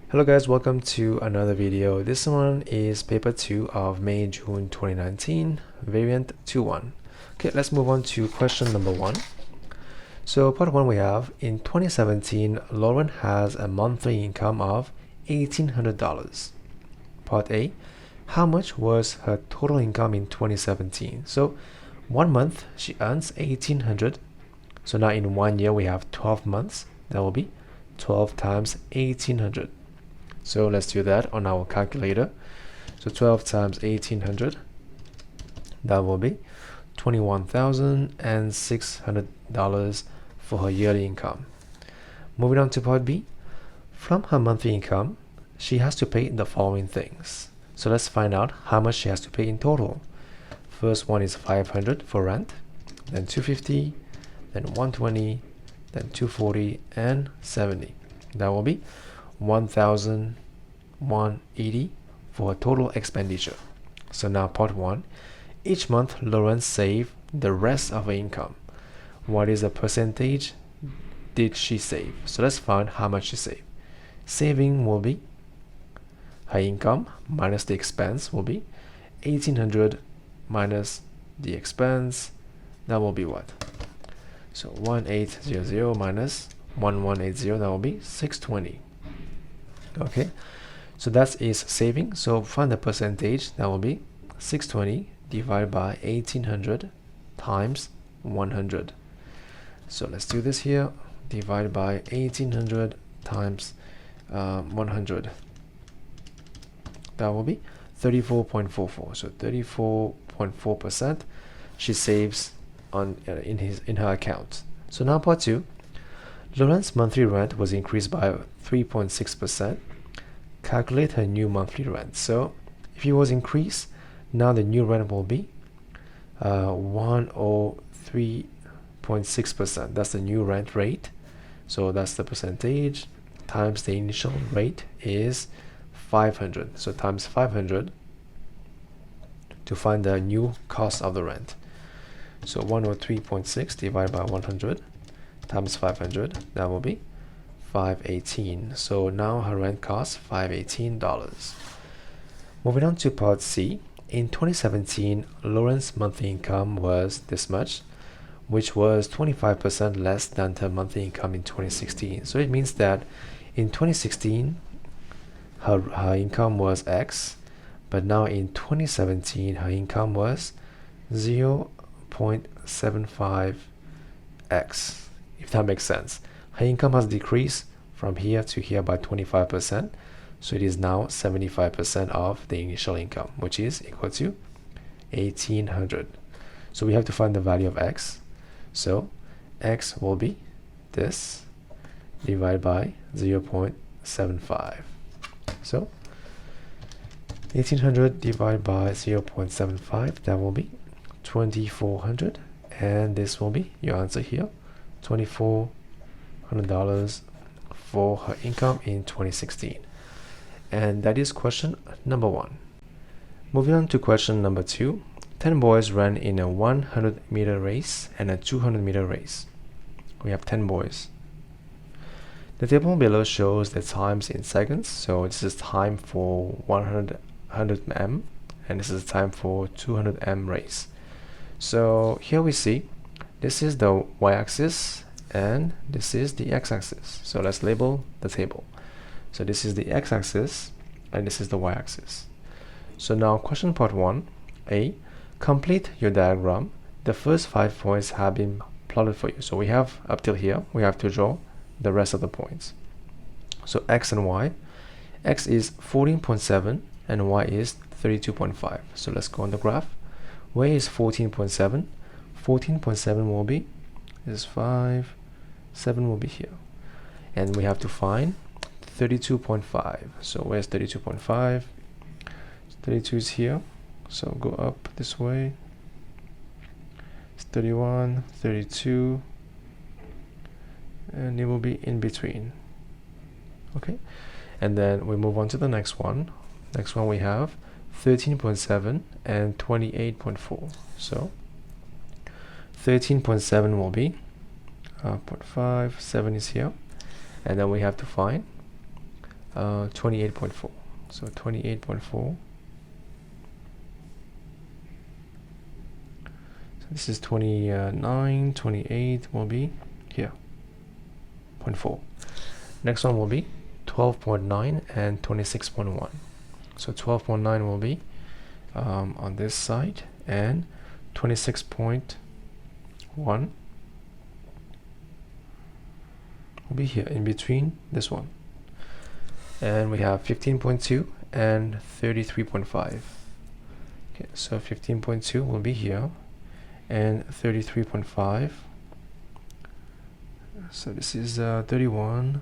Hello guys, welcome to another video. This one is paper 2 of May-June 2019, variant 2-1. Okay, let's move on to question number 1. So part 1 we have, in 2017, Lauren has a monthly income of $1,800. Part A, how much was her total income in 2017? So 1 month she earns $1,800. So now in 1 year we have 12 months. That will be 12 times 1,800. So let's do that on our calculator. So 12 times 1,800, that will be $21,600 for her yearly income. Moving on to part B. From her monthly income, she has to pay the following things. So let's find out how much she has to pay in total. First one is $500 for rent, then $250, then $120, then $240, and $70. That will be $1,180 for a total expenditure. So now part 1. Each month Lauren saved the rest of her income. What is the percentage did she save? So let's find how much she saved. Saving will be her income minus the expense will be 1,800 minus the expense. That will be what? So 1,800 minus 1,180, that will be 620. Okay, so that is saving. So find the percentage. That will be 620 divided by 1,800 times 100. So let's do this here. Divided by 1,800 times 100. That will be 34.44. So 34.4% she saves on in her account. So now part 2. Lauren's monthly rent was increased by 3.6%. Calculate her new monthly rent. So if it was increased, now the new rent will be 103.6%. That's the new rent rate. So that's the percentage times the initial rate is 500. So times 500 to find the new cost of the rent. So 103.6 divided by 100 times 500, that will be 518. So now her rent costs $518. Moving on to part C. In 2017, Lauren's monthly income was this much, which was 25% less than her monthly income in 2016. So it means that in 2016 her income was X, but now in 2017 her income was 0.75x. If that makes sense. Her income has decreased from here to here by 25%. So it is now 75% of the initial income, which is equal to 1,800. So we have to find the value of X. So X will be this divided by 0.75. So 1,800 divided by 0.75, that will be 2,400. And this will be your answer here. $2,400 for her income in 2016. And that is question number 1. Moving on to question number 2. 10 boys ran in a 100-meter race and a 200-meter race. We have 10 boys. The table below shows the times in seconds. So this is time for 100 m, and this is time for 200 m race. So here we see this is the y-axis and this is the x-axis. So let's label the table. So this is the x-axis and this is the y-axis. So now question part 1. A. Complete your diagram. The first 5 points have been plotted for you. So we have up till here, we have to draw the rest of the points. So x and y. X is 14.7 and y is 32.5. So let's go on the graph. Where is 14.7? 14.7 will be is 5, 7 will be here. And we have to find 32.5. So where's 32.5? 32 is here. So go up this way. It's 31, 32, and it will be in between. Okay, and then we move on to the next one. Next one we have 13.7 and 28.4. So 13.7 will be 0.5, 7 is here, and then we have to find 28.4. So 28.4. So this is 29, 28 will be here, 0.4. Next one will be 12.9 and 26.1. So 12.9 will be on this side, and 26.1 will be here in between this one. And we have 15.2 and 33.5. Okay, so 15.2 will be here, and 33.5. So this is 31,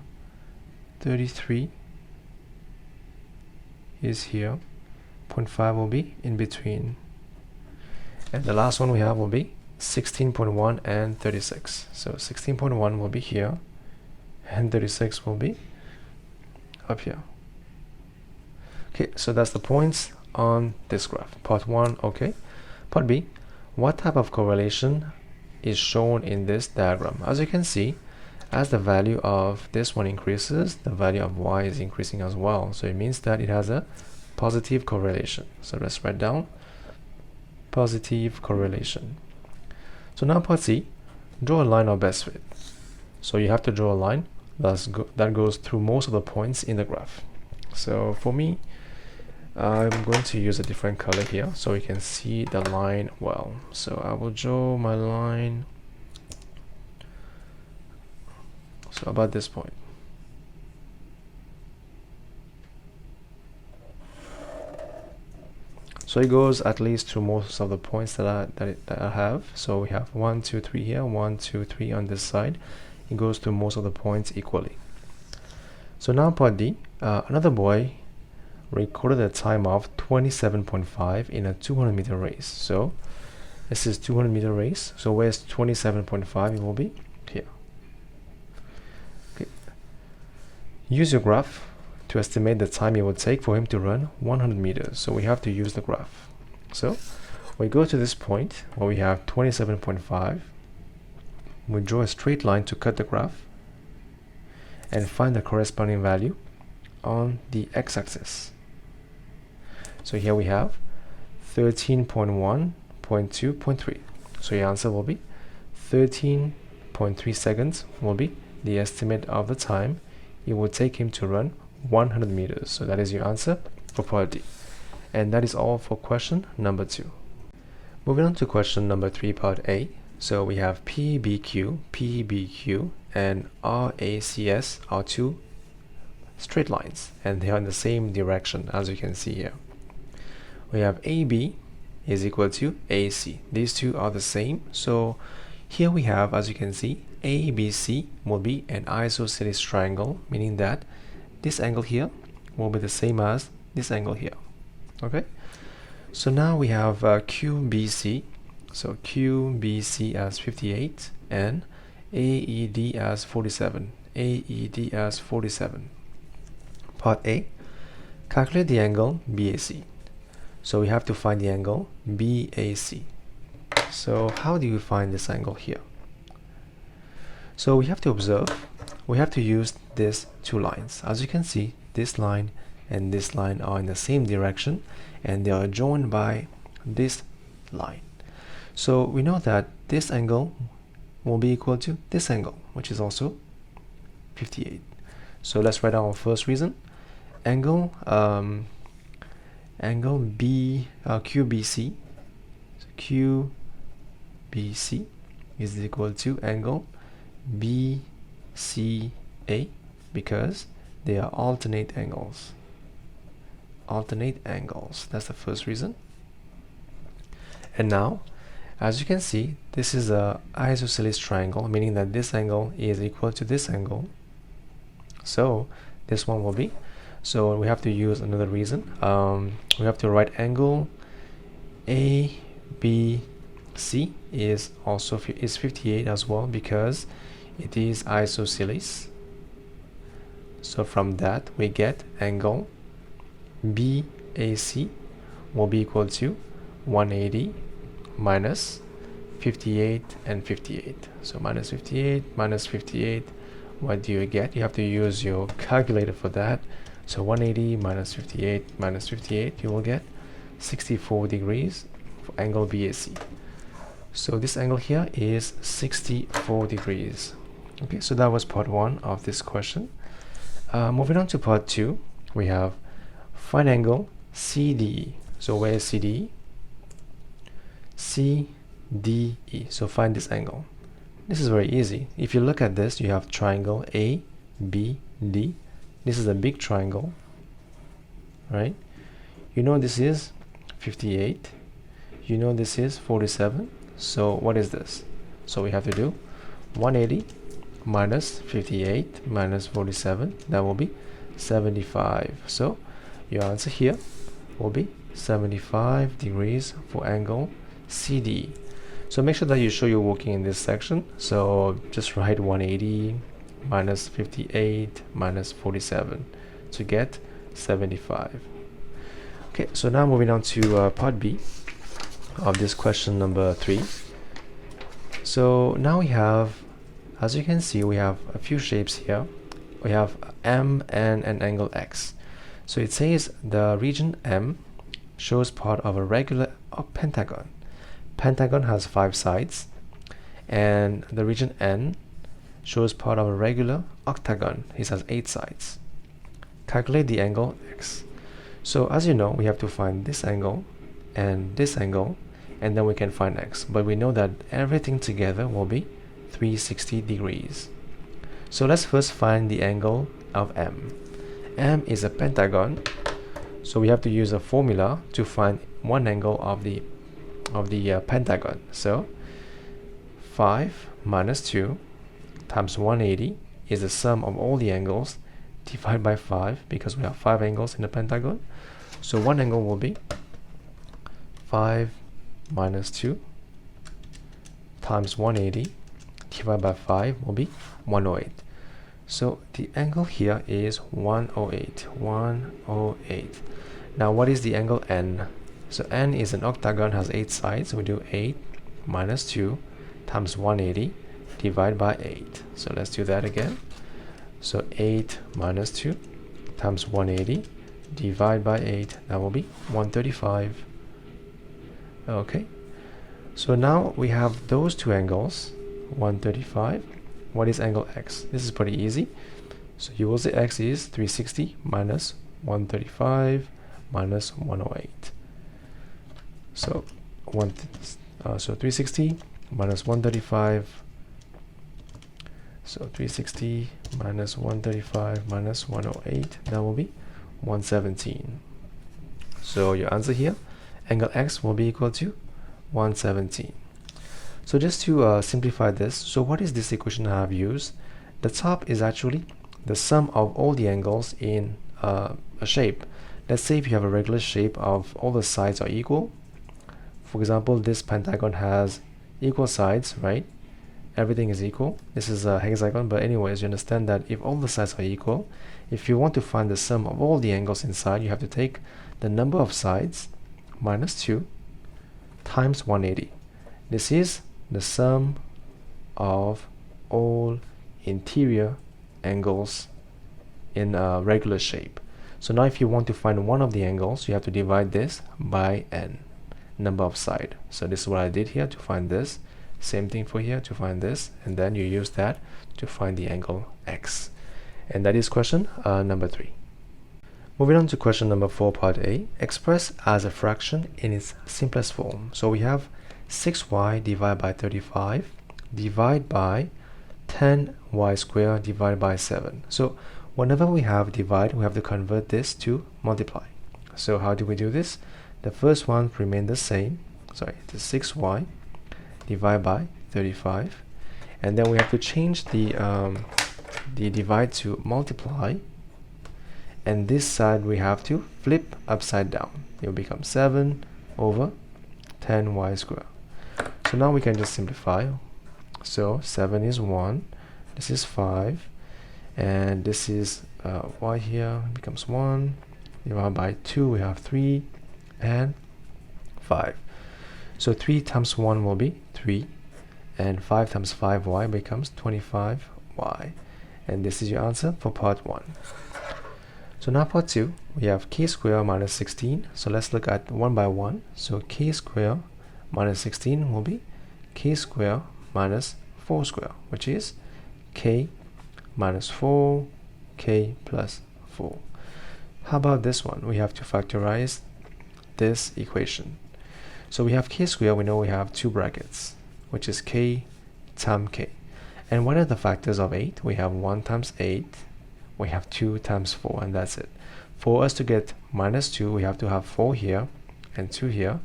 33 is here, 0.5 will be in between, and the last one we have will be 16.1 and 36. So 16.1 will be here, and 36 will be up here. Okay, so that's the points on this graph. Part 1, okay. Part B, what type of correlation is shown in this diagram? As you can see, as the value of this one increases, the value of y is increasing as well. So it means that it has a positive correlation. So let's write down positive correlation. So now part C, draw a line of best fit. So you have to draw a line that goes through most of the points in the graph. So for me, I'm going to use a different color here so we can see the line well. So I will draw my line, so about this point. So it goes at least to most of the points that I have. So we have 1, 2, 3 here, 1, 2, 3 on this side. It goes to most of the points equally. So now part D, another boy recorded a time of 27.5 in a 200-meter race. So this is 200-meter race. So where's 27.5? It will be here. Okay. Use your graph to estimate the time it would take for him to run 100 meters. So we have to use the graph. So we go to this point where we have 27.5. We draw a straight line to cut the graph and find the corresponding value on the x-axis. So here we have 13.1.2.3. So your answer will be 13.3 seconds will be the estimate of the time it would take him to run 100 meters. So that is your answer for part D. And that is all for question number 2. Moving on to question number 3, part A. So we have PBQ, PBQ, and RACS are two straight lines, and they are in the same direction, as you can see here. We have AB is equal to AC. These two are the same. So here we have, as you can see, ABC will be an isosceles triangle, meaning that this angle here will be the same as this angle here. Okay, so now we have QBC. So QBC as 58 and AED as 47. AED as 47. Part A, calculate the angle BAC. So we have to find the angle BAC. So how do you find this angle here? So we have to observe, we have to use these two lines. As you can see, this line and this line are in the same direction, and they are joined by this line. So we know that this angle will be equal to this angle, which is also 58. So let's write down our first reason. Angle QBC. So QBC is equal to angle BCA because they are alternate angles. Alternate angles. That's the first reason. And now, as you can see, this is a isosceles triangle, meaning that this angle is equal to this angle. So this one will be. So we have to use another reason. We have to write angle ABC is also 58 as well because it is isosceles. So from that we get angle BAC will be equal to 180 minus 58 and 58. So minus 58 minus 58, what do you get? You have to use your calculator for that. So 180 minus 58 minus 58, you will get 64 degrees for angle BAC. So this angle here is 64 degrees. Okay, so that was part 1 of this question. Moving on to part 2, we have find angle CDE. So where is CDE? CDE. So find this angle. This is very easy. If you look at this, you have triangle ABD. This is a big triangle, right? You know this is 58. You know this is 47. So what is this? So we have to do 180 minus 58 minus 47. That will be 75. So your answer here will be 75 degrees for angle CDE. So make sure that you show you're working in this section. So just write 180 minus 58 minus 47 to get 75. Okay, so now moving on to part B of this question number 3. So now we have, as you can see, we have a few shapes here. We have M, N, and angle X. So it says the region M shows part of a regular pentagon. Pentagon has 5 sides, and the region N shows part of a regular octagon. It has 8 sides. Calculate the angle X. So as you know, we have to find this angle, and then we can find X. But we know that everything together will be 360 degrees. So let's first find the angle of M. M is a pentagon, so we have to use a formula to find one angle of the pentagon. So 5 minus 2 times 180 is the sum of all the angles divided by 5, because we have 5 angles in the pentagon. So one angle will be 5 minus 2 times 180 divided by 5 will be 108. So the angle here is 108. 108. Now what is the angle N? So N is an octagon, has 8 sides. So we do 8 minus 2 times 180 divided by 8. So let's do that again. So 8 minus 2 times 180 divided by 8, that will be 135. Okay, so now we have those two angles, 135. What is angle X? This is pretty easy. So you will say X is 360 minus 135 minus 108. So 360 minus 135. So 360 minus 135 minus 108, that will be 117. So your answer here, angle X will be equal to 117. So just to simplify this, so what is this equation I have used? The top is actually the sum of all the angles in a shape. Let's say if you have a regular shape of all the sides are equal. For example, this pentagon has equal sides, right? Everything is equal. This is a hexagon, but anyways, you understand that if all the sides are equal, if you want to find the sum of all the angles inside, you have to take the number of sides minus 2 times 180. This is the sum of all interior angles in a regular shape. So now if you want to find one of the angles, you have to divide this by n, number of side. So this is what I did here to find this. Same thing for here to find this, and then you use that to find the angle X. And that is question number 3. Moving on to question number 4, part A, express as a fraction in its simplest form. So we have 6y divided by 35 divided by 10y squared divided by 7. So whenever we have divide, we have to convert this to multiply. So how do we do this? The first one remain the same. Sorry, the 6y divided by 35, and then we have to change the divide to multiply, and this side we have to flip upside down. It will become 7 over 10y squared. So now we can just simplify. So 7 is 1, this is 5, and this is y here becomes 1 divided by 2, we have 3 and 5. So 3 times 1 will be 3, and 5 times 5y becomes 25y. And this is your answer for part 1. So now part 2, we have k squared minus 16. So let's look at one by one. So k squared minus 16 will be k squared minus 4 squared, which is k minus 4, k plus 4. How about this one? We have to factorize this equation. So we have k squared, we know we have two brackets, which is k times k. And what are the factors of 8? We have 1 times 8, we have 2 times 4, and that's it. For us to get minus 2, we have to have 4 here and 2 here.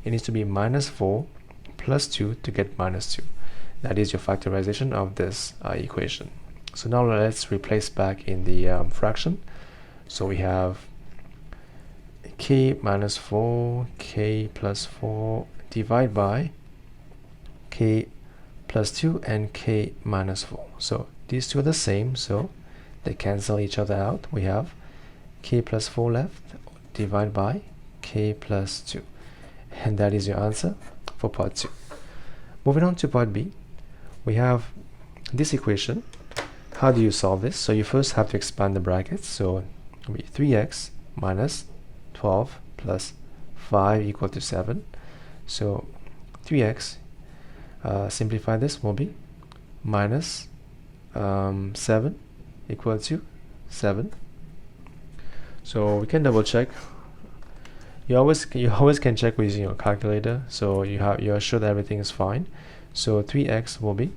It needs to be minus 4 plus 2 to get minus 2. That is your factorization of this equation. So now let's replace back in the fraction. So we have k minus 4, k plus 4 divided by k plus 2 and k minus 4. So these two are the same, so they cancel each other out. We have k plus 4 left divided by k plus 2. And that is your answer for part 2. Moving on to part B, we have this equation. How do you solve this? So you first have to expand the brackets. So it'll be 3x minus 12 plus 5 equal to 7. So 3x, simplify this, will be minus 7 equal to 7. So we can double check. You always can check with using your calculator, so you're sure that everything is fine. So 3x will be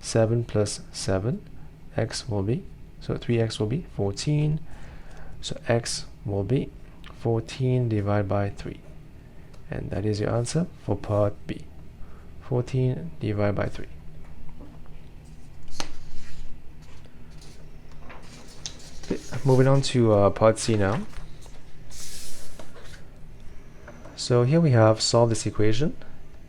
7 plus 7. X will be, so 3x will be 14. So x will be 14 divided by 3. And that is your answer for part B. 14 divided by 3. Okay, moving on to part C now. So here we have solve this equation.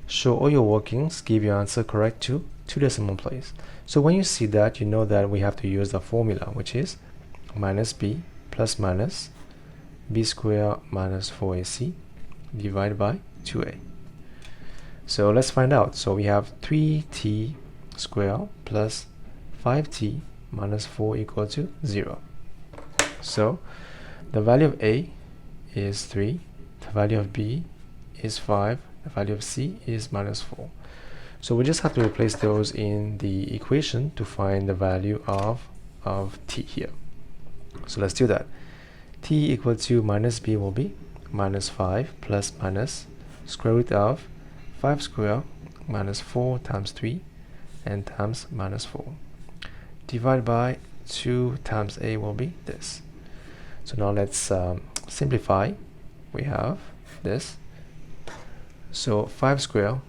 Show all your workings, give your answer correct to 2 decimal place. So when you see that, you know that we have to use the formula, which is minus b plus minus b squared minus 4ac divided by 2a. So let's find out. So we have 3t squared plus 5t minus 4 equal to 0. So the value of a is 3, the value of b is 5, the value of c is minus 4. So we just have to replace those in the equation to find the value of t here. So let's do that. T equal to minus b will be minus 5 plus minus square root of 5 squared minus 4 times 3 and times minus 4. Divided by 2 times a will be this. So now let's simplify. We have this. So 5 squared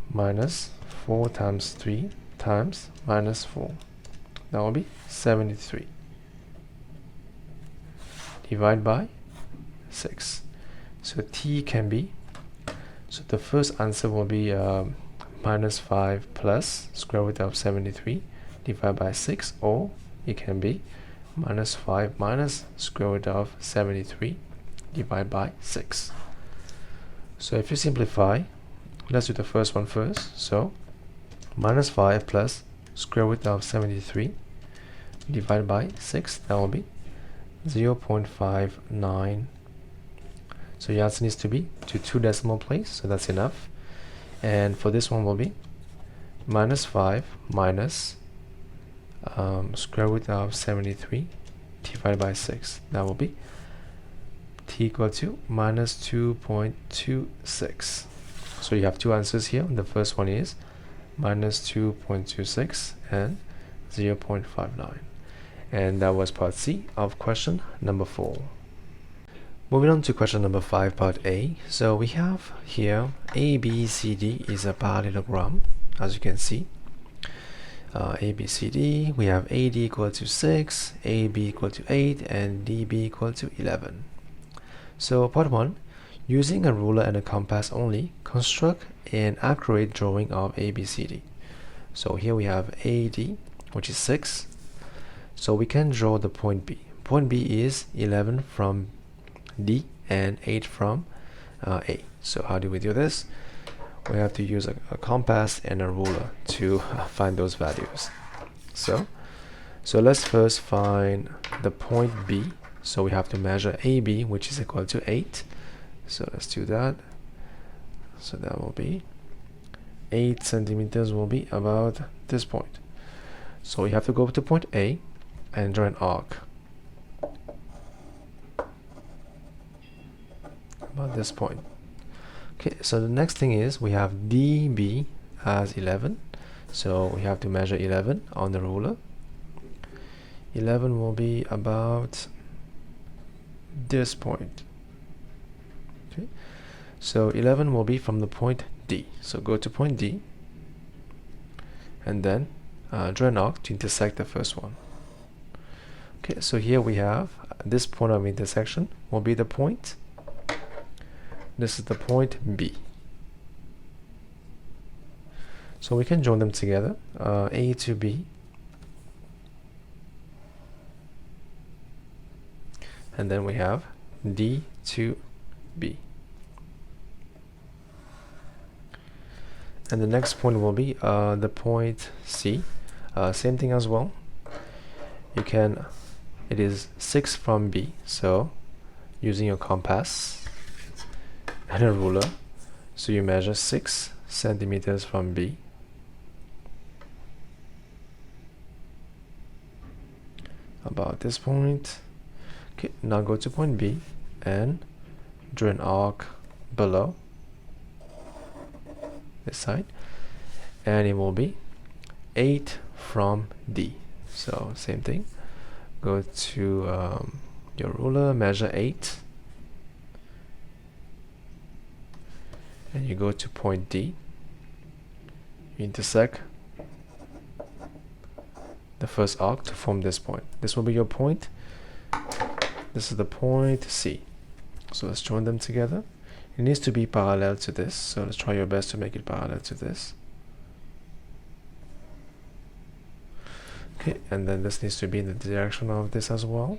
minus 4 times 3 times minus 4. That will be 73. Divided by 6. So t can be, so the first answer will be minus 5 plus square root of 73 divided by 6, or it can be minus 5 minus square root of 73 divided by 6. So if you simplify, let's do the first one first. So minus 5 plus square root of 73 divided by 6, that will be 0.59. So your answer needs to be to 2 decimal place, so that's enough. And for this one will be minus 5 minus square root of 73 divided by 6. That will be t equal to minus 2.26. So you have two answers here. The first one is minus 2.26 and 0.59. And that was part C of question number 4. Moving on to question number 5, part A. So we have here A, B, C, D is a parallelogram, as you can see. A, B, C, D, we have AD equal to 6, AB equal to 8, and DB equal to 11. So part 1, using a ruler and a compass only, construct an accurate drawing of ABCD. So here we have AD, which is 6. So we can draw the point B. Point B is 11 from D and 8 from A. So how do we do this? We have to use a compass and a ruler to find those values. So So let's first find the point B. So we have to measure AB, which is equal to 8. So let's do that. So that will be 8 centimeters will be about this point. So we have to go to point A and draw an arc about this point. Okay, so the next thing is we have DB as 11. So we have to measure 11 on the ruler. 11 will be about this point. Okay, so 11 will be from the point D. So go to point D and then draw an arc to intersect the first one. Okay, so here we have this point of intersection will be the point. This is the point B. So we can join them together, A to B. And then we have D to B. And the next point will be the point C. Same thing as well. You can, it is 6 from B. So using your compass and a ruler, so you measure 6 centimeters from B. About this point. Okay, now go to point B and draw an arc below this side, and it will be 8 from D. So same thing, go to your ruler, measure 8, and you go to point D, you intersect the first arc to form this point. This will be your point. This is the point C. So let's join them together. It needs to be parallel to this, so let's try your best to make it parallel to this. Okay, and then this needs to be in the direction of this as well.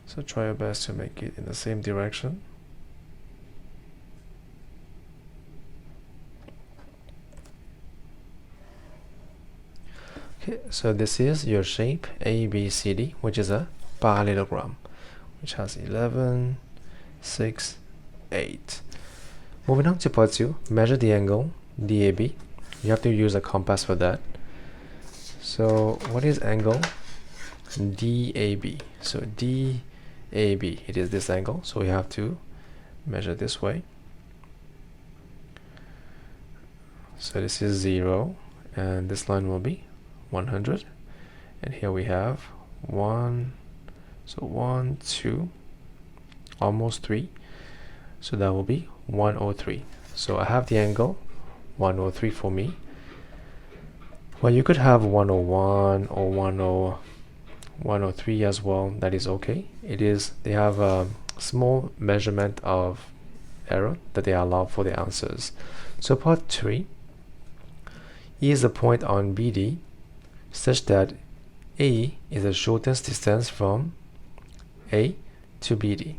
So try your best to make it in the same direction. Okay, so this is your shape ABCD, which is a parallelogram, which has 11, 6, 8. Moving on to part 2, measure the angle DAB. You have to use a compass for that. So what is angle DAB? So DAB, it is this angle, so we have to measure this way. So this is 0, and this line will be 100, and here we have 1, so 1, 2, almost 3, so that will be 103. So I have the angle 103 for me. Well, you could have 101 or 103 as well. That is okay. It is, they have a small measurement of error that they allow for the answers. So part 3, E is a point on BD such that A is the shortest distance from A to BD.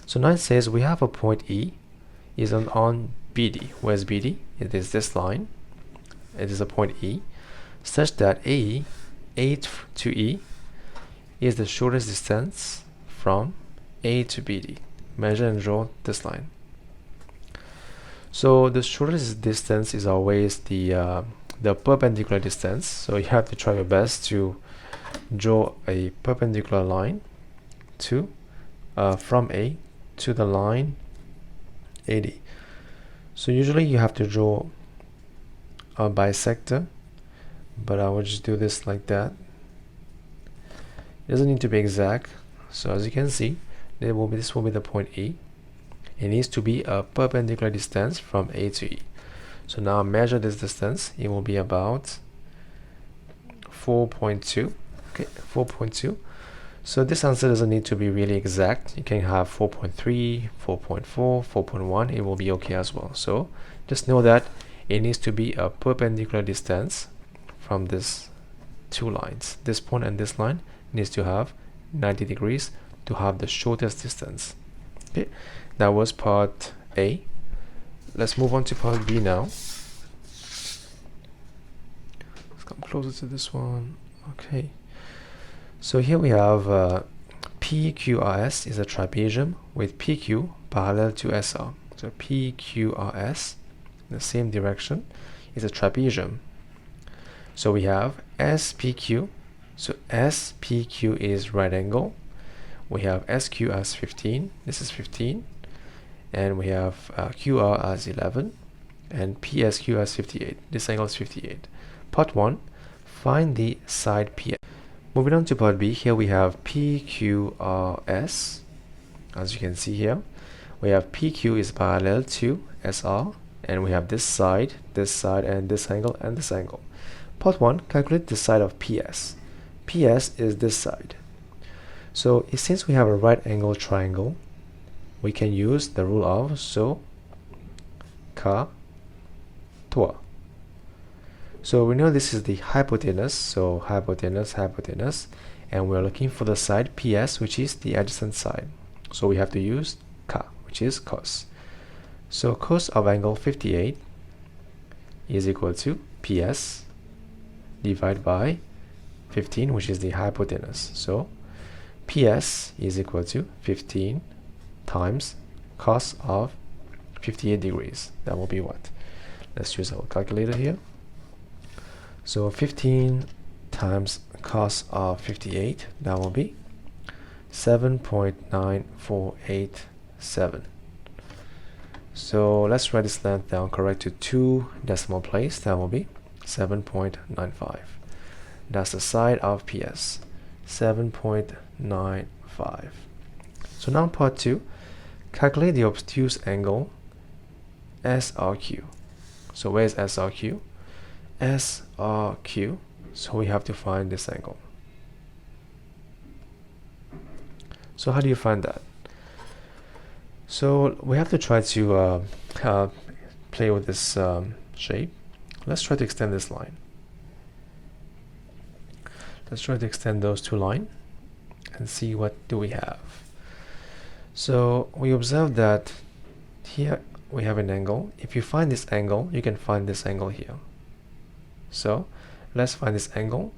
So now it says we have a point E is on BD. Where's BD? It is this line. It is a point E such that A to E is the shortest distance from A to BD. Measure and draw this line. So the shortest distance is always the perpendicular distance. So you have to try your best to draw a perpendicular line to from A to the line AD. So usually you have to draw a bisector, but I will just do this like that. It doesn't need to be exact. So as you can see, this will be the point E. It needs to be a perpendicular distance from A to E. So now measure this distance. It will be about 4.2. Okay, 4.2. So this answer doesn't need to be really exact. You can have 4.3, 4.4, 4.1. It will be okay as well. So just know that it needs to be a perpendicular distance from this two lines. This point and this line needs to have 90 degrees to have the shortest distance. Okay, that was part A. Let's move on to part B now. Let's come closer to this one. Okay, So here we have PQRS is a trapezium with PQ parallel to SR. So PQRS, in the same direction, is a trapezium. So we have SPQ. So SPQ is right angle. We have SQ as 15. This is 15. And we have QR as 11. And PSQ as 58. This angle is 58. Part 1, find the side PS. Moving on to part B, here we have PQRS. As you can see here, we have PQ is parallel to SR, and we have this side, and this angle, and this angle. Part 1, calculate the side of PS. PS is this side. So since we have a right angle triangle, we can use the rule of SOHCAHTOA. So we know this is the hypotenuse, so hypotenuse, and we're looking for the side PS, which is the adjacent side. So we have to use CA, which is cos. So cos of angle 58 is equal to PS divided by 15, which is the hypotenuse. So PS is equal to 15 times cos of 58 degrees. That will be what? Let's use our calculator here. So 15 times cos of 58, that will be 7.9487. So let's write this length down correct to 2 decimal place. That will be 7.95. That's the side of PS, 7.95. So now part 2, calculate the obtuse angle SRQ. So where is SRQ? SRQ, so we have to find this angle. So how do you find that? So we have to try to play with this shape. Let's try to extend this line. Let's try to extend those two lines and see what do we have. So we observe that here we have an angle. If you find this angle, you can find this angle here. So let's find this angle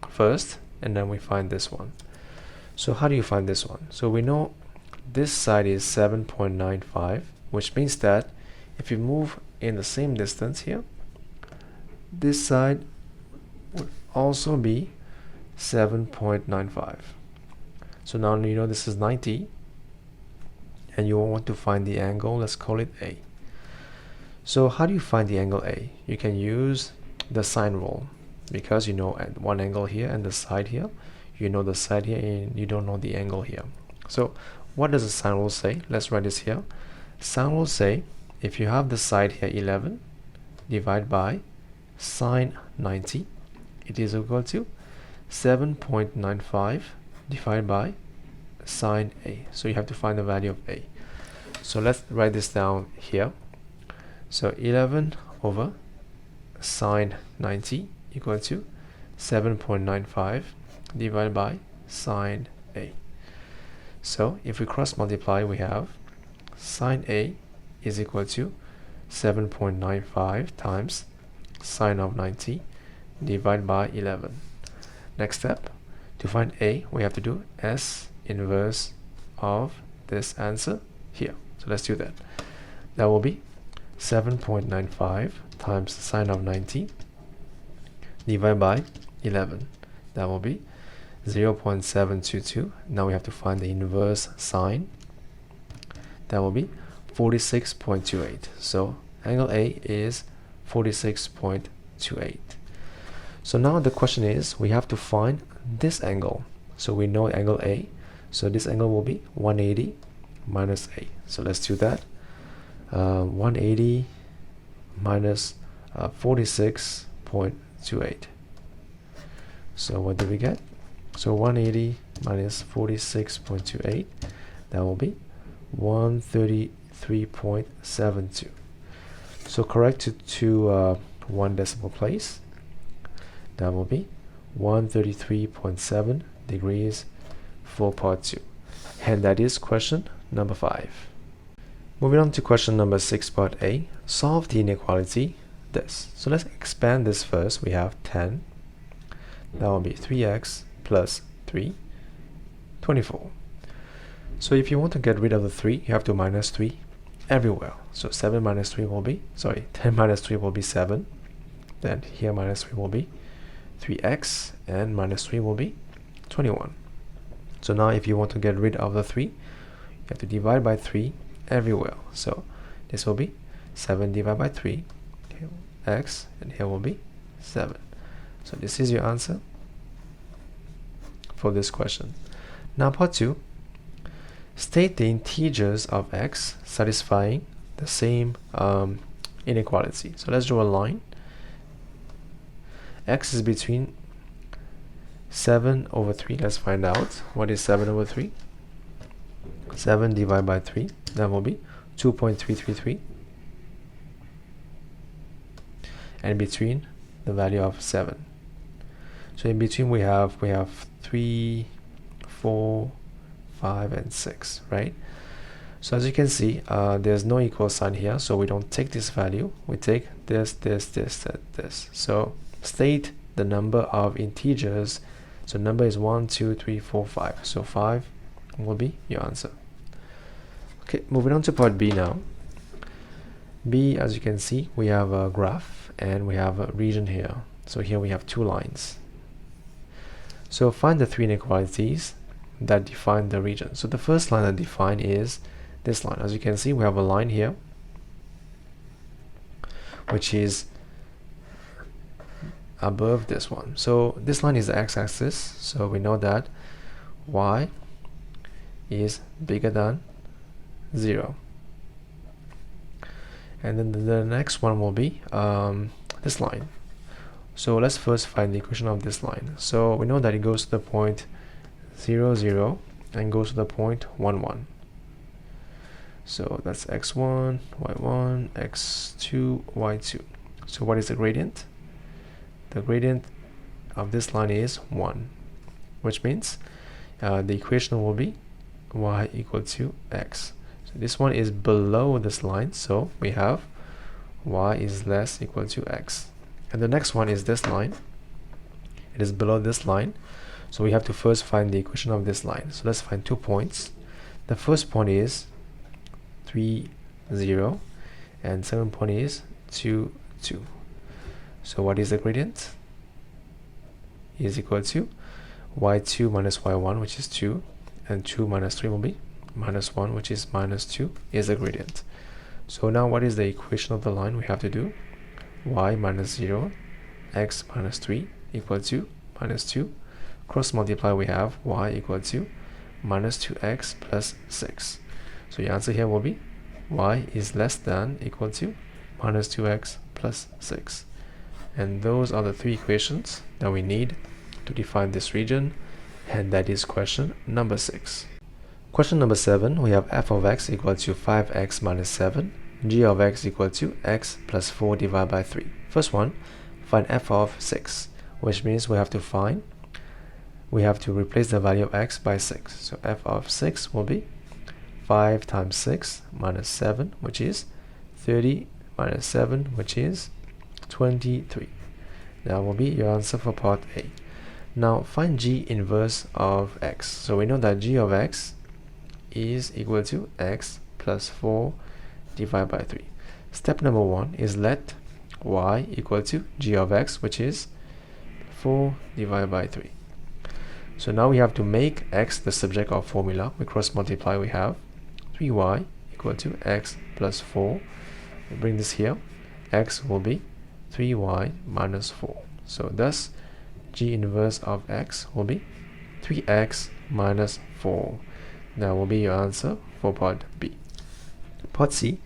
first, and then we find this one. So how do you find this one? So we know this side is 7.95, which means that if you move in the same distance here, this side would also be 7.95. So now you know this is 90, and you want to find the angle. Let's call it A. So how do you find the angle A? You can use the sine rule, because you know at one angle here and the side here, you know the side here and you don't know the angle here. So what does the sine rule say? Let's write this here. Sine rule say if you have the side here 11 divided by sine 90, it is equal to 7.95 divided by sine A. So you have to find the value of A. So let's write this down here. So 11 over sine 90 equal to 7.95 divided by sine A. So if we cross multiply, we have sine A is equal to 7.95 times sine of 90 divided by 11. Next step, to find A, we have to do S inverse of this answer here. So let's do that. That will be 7.95 times sine of 90 divided by 11. That will be 0.722. Now we have to find the inverse sine. That will be 46.28. So angle A is 46.28. So now the question is, we have to find this angle. So we know angle A. So this angle will be 180 minus A. So let's do that. 180 minus 46.28. So what do we get? So 180 minus 46.28, that will be 133.72. So correct it to 1 decimal place. That will be 133.7 degrees for part 2. And that is question number 5. Moving on to question number 6, part A. Solve the inequality this. So let's expand this first. We have 10. That will be 3x plus 3, 24. So if you want to get rid of the 3, you have to minus 3 everywhere. So 7 minus 3 will be, 10 minus 3 will be 7. Then here minus 3 will be 3x, and minus 3 will be 21. So now if you want to get rid of the 3, you have to divide by 3 everywhere. So this will be 7 divided by 3, x, and here will be 7. So this is your answer for this question. Now part 2, state the integers of x satisfying the same inequality. So let's draw a line. X is between 7 over 3. Let's find out what is 7 over 3. 7 divided by 3, that will be 2.333, and between the value of 7. So in between we have 3, 4, 5, and 6, right? So as you can see, there's no equal sign here, so we don't take this value. We take this, this, this, and this. So state the number of integers. So number is 1, 2, 3, 4, 5. So 5 will be your answer. Okay, moving on to part B now. B, as you can see, we have a graph and we have a region here. So here we have 2 lines. So find the 3 inequalities that define the region. So the first line that define is this line. As you can see, we have a line here which is above this one. So this line is the x-axis, so we know that y is bigger than 0. And then the next one will be this line. So let's first find the equation of this line. So we know that it goes to the point 0, 0 and goes to the point 1, 1. So that's x1, y1, x2, y2. So what is the gradient? The gradient of this line is 1, which means the equation will be y equal to x. So this one is below this line, so we have y is less equal to x. And the next one is this line. It is below this line, so we have to first find the equation of this line. So let's find 2 points. The first point is 3, 0, and second point is 2, 2. So what is the gradient? Is equal to y2 minus y1, which is 2, and 2 minus 3 will be minus 1, which is minus 2, is the gradient. So now what is the equation of the line we have to do? Y minus 0, x minus 3 equal to minus 2. Cross multiply, we have y equal to minus 2x plus 6. So your answer here will be y is less than equal to minus 2x plus 6. And those are the 3 equations that we need to define this region, and that is question number 6. Question number 7, we have f of x equal to 5x minus 7, g of x equal to x plus 4 divided by 3. First one, find f of 6, which means we have to replace the value of x by 6. So f of 6 will be 5 times 6 minus 7, which is 30, minus 7, which is 23. That will be your answer for part A. Now find g inverse of x. So we know that g of x is equal to x plus 4 divided by 3. Step number 1 is let y equal to g of x, which is 4 divided by 3. So now we have to make x the subject of formula. We cross multiply, we have 3y equal to x plus 4. We bring this here, x will be 3y minus 4. So thus g inverse of x will be 3x minus 4. That will be your answer for part B. Part C,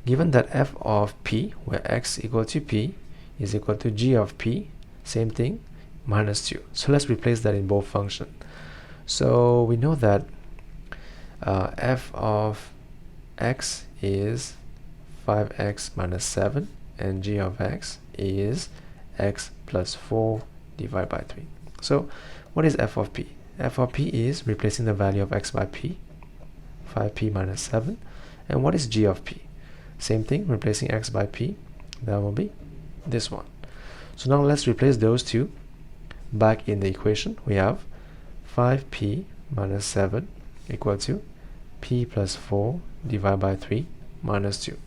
given that f of p, where x equal to p, is equal to g of p, same thing, minus 2. So let's replace that in both functions. So we know that f of x is 5x minus 7, and g of x is x plus 4 divided by 3. So what is f of p? F of p is replacing the value of x by p, 5p minus 7. And what is g of p? Same thing, replacing x by p. That will be this one. So now let's replace those two back in the equation. We have 5p minus 7 equal to p plus 4 divided by 3 minus 2.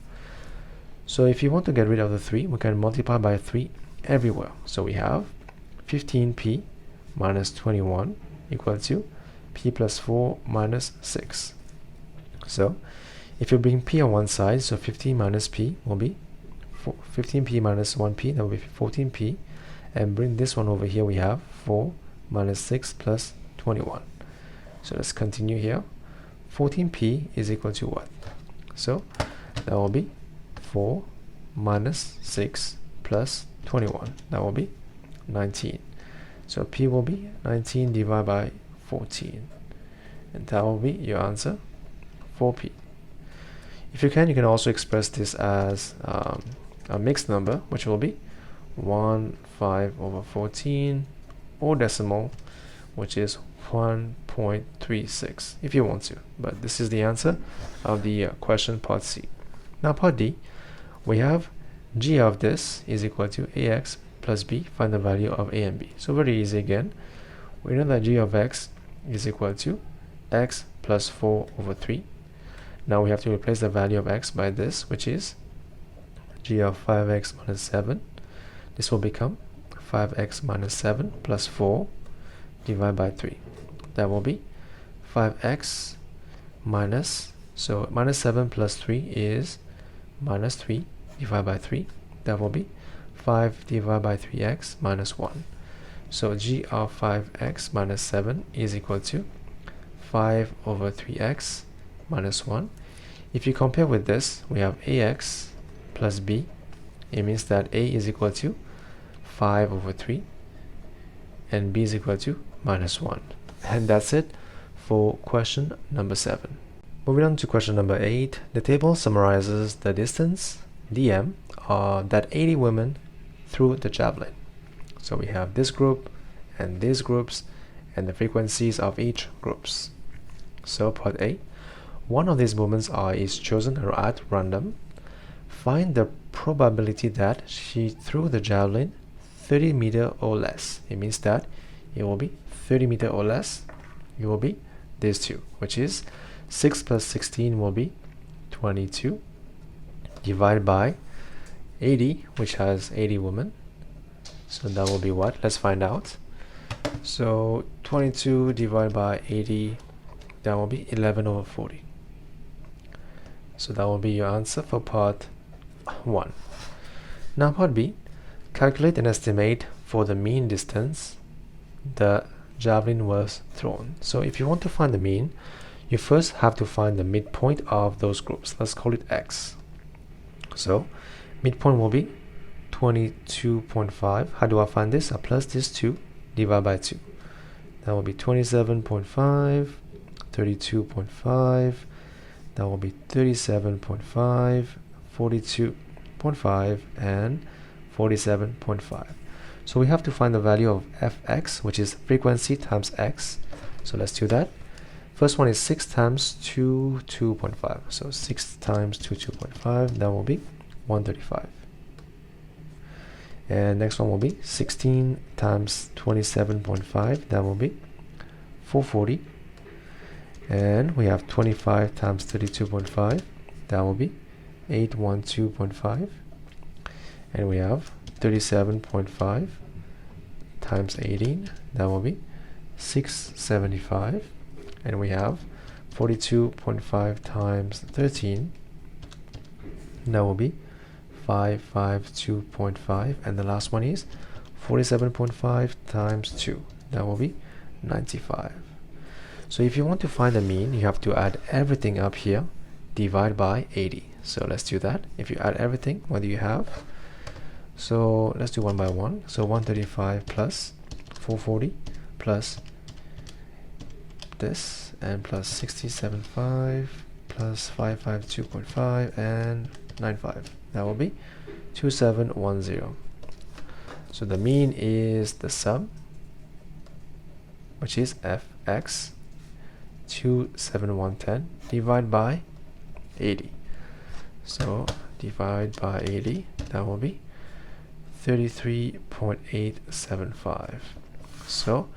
So if you want to get rid of the 3, we can multiply by 3 everywhere. So we have 15p minus 21 equal to p plus 4 minus 6. So if you bring p on one side, so 15 minus p will be 15p minus 1p, that will be 14p. And bring this one over here, we have 4 minus 6 plus 21. So let's continue here. 14p is equal to what? So that will be 4 minus 6 plus 21. That will be 19. So p will be 19 divided by 14. And that will be your answer, 4p. If you can also express this as a mixed number, which will be 1, 5 over 14, or decimal, which is 1.36 if you want to. But this is the answer of the question part C. Now part D, we have g of this is equal to ax plus b. Find the value of a and b. So very easy again. We know that g of x is equal to x plus 4 over 3. Now we have to replace the value of x by this, which is g of 5x minus 7. This will become 5x minus 7 plus 4 divided by 3. That will be 5x minus, so minus 7 plus 3 is minus 3 divided by 3. That will be 5 divided by 3x minus 1. So g of 5x minus 7 is equal to 5 over 3x minus 1. If you compare with this, we have ax plus b. It means that a is equal to 5 over 3 and b is equal to minus 1. And that's it for question number 7. Moving on to question number 8, the table summarizes the distance dm that 80 women threw the javelin. So we have this group and these groups and the frequencies of each groups. So part A, one of these movements is chosen at random. Find the probability that she threw the javelin 30 meter or less. It means that it will be 30 meter or less. It will be these two, which is 6 plus 16 will be 22 divided by 80, which has 80 women. So that will be what? Let's find out. So 22 divided by 80, that will be 11 over 40. So that will be your answer for part 1. Now part B, calculate an estimate for the mean distance the javelin was thrown. So if you want to find the mean, you first have to find the midpoint of those groups. Let's call it x. So midpoint will be 22.5. How do I find this? I plus this 2 divided by 2. That will be 27.5, 32.5. That will be 37.5, 42.5, and 47.5. So we have to find the value of fx, which is frequency times x. So let's do that. First one is 6 times 2.5. So 6 times 2.5, that will be 135. And next one will be 16 times 27.5, that will be 440. And we have 25 times 32.5, that will be 812.5. And we have 37.5 times 18, that will be 675. And we have 42.5 times 13, that will be 552.5. And the last one is 47.5 times 2, that will be 95. So if you want to find the mean, you have to add everything up here, divide by 80. So let's do that. If you add everything, what do you have? So let's do one by one. So 135 plus 440 plus this and plus 67.5 plus 552.5 and 95. That will be 2710. So the mean is the sum, which is fx 27110 divided by 80. So divide by 80, that will be 33.875. So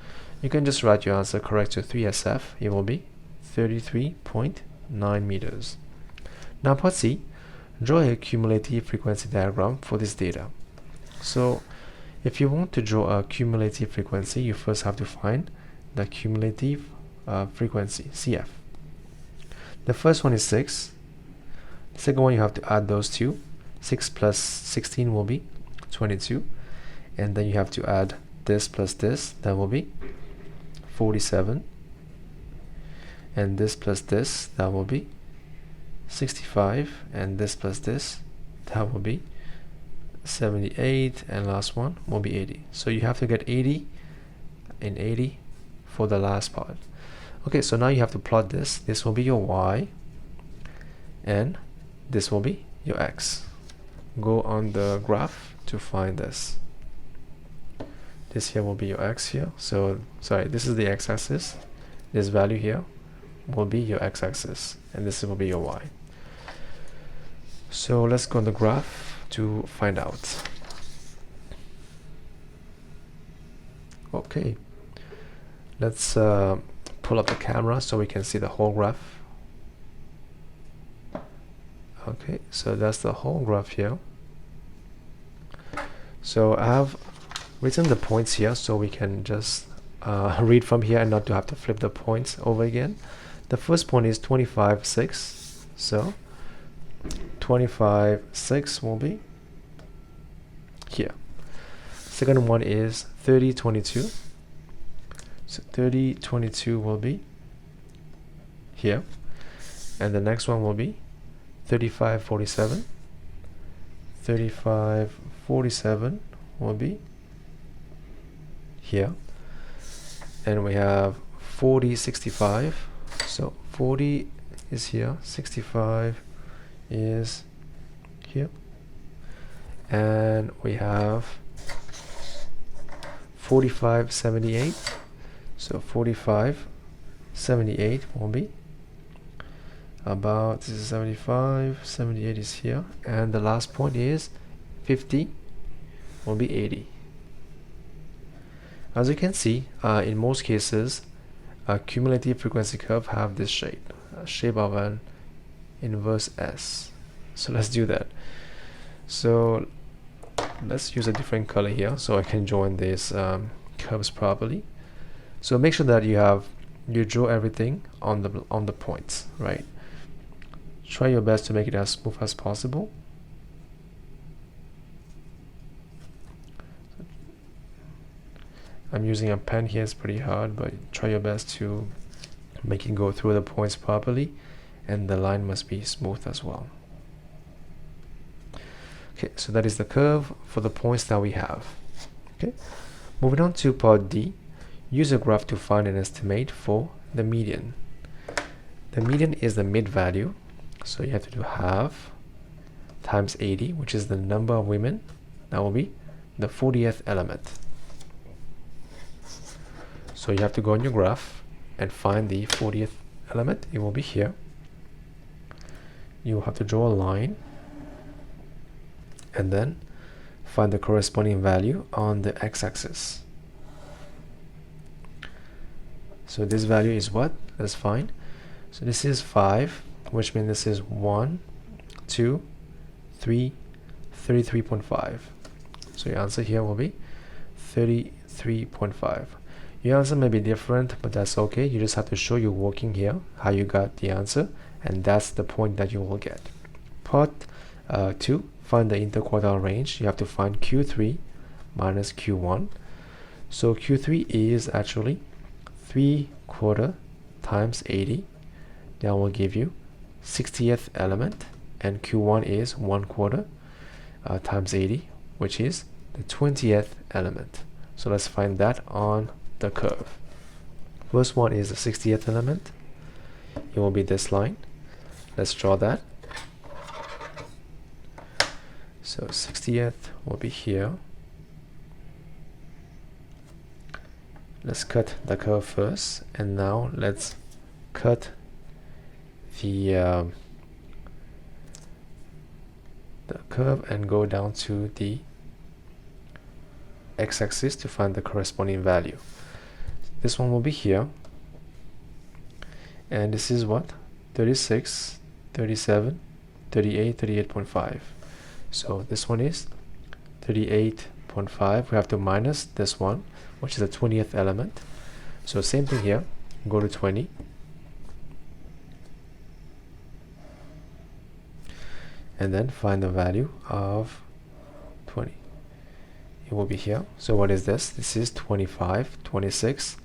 you can just write your answer correct to 3SF. It will be 33.9 meters. Now part C, draw a cumulative frequency diagram for this data. So if you want to draw a cumulative frequency, you first have to find the cumulative frequency, CF. The first one is 6. The second one, you have to add those two. 6 plus 16 will be 22. And then you have to add this plus this, that will be 47. And this plus this, that will be 65. And this plus this, that will be 78. And last one will be 80. So you have to get 80 and 80 for the last part. Okay, so now you have to plot this. This will be your Y, and this will be your X. Go on the graph to find this. This here will be your X here. So, sorry, this is the X-axis. This value here will be your X-axis, and this will be your Y. So let's go on the graph to find out. Okay, let's pull up the camera so we can see the whole graph. Okay, so that's the whole graph here. So I have written the points here so we can just read from here and not to have to flip the points over again. The first point is 25.6. So 25.6 will be here. Second one is 30.22. So 30.22 will be here. And the next one will be 35.47. 35.47 will be here. And we have 40.65. So 40 is here, 65 is here. And we have 45.78. So 45.78 will be about, this is 75, 78 is here, and the last point is 50 will be 80. As you can see, in most cases, a cumulative frequency curve have this shape, a shape of an inverse S. So let's do that. So let's use a different color here so I can join these curves properly. So make sure that you draw everything on the points, right? Try your best to make it as smooth as possible. I'm using a pen here, it's pretty hard, but try your best to make it go through the points properly, and the line must be smooth as well. Okay, so that is the curve for the points that we have. Okay, moving on to part D. Use a graph to find an estimate for the median. The median is the mid value, so you have to do half times 80, which is the number of women. That will be the 40th element. So you have to go on your graph and find the 40th element. It will be here. You will have to draw a line and then find the corresponding value on the x-axis. So this value is what? Let's find. So this is 5, which means this is 1, 2, 3, 33.5. So your answer here will be 33.5. Your answer may be different, but that's okay. You just have to show you working here, how you got the answer, and that's the point that you will get. Part 2, find the interquartile range. You have to find Q3 minus Q1. So Q3 is actually 3/4 times 80. That will give you 60th element, and Q1 is 1/4 times 80, which is the 20th element. So let's find that on the curve. First one is the 60th element. It will be this line. Let's draw that. So 60th will be here. Let's cut the curve first, and now let's cut the curve and go down to the x-axis to find the corresponding value. this one will be here, and this is what? 36, 37, 38, 38.5. So this one is 38.5. We have to minus this one, which is the 20th element. So same thing here, go to 20. And then find the value of 20. It will be here. So what is this? This is 25, 26,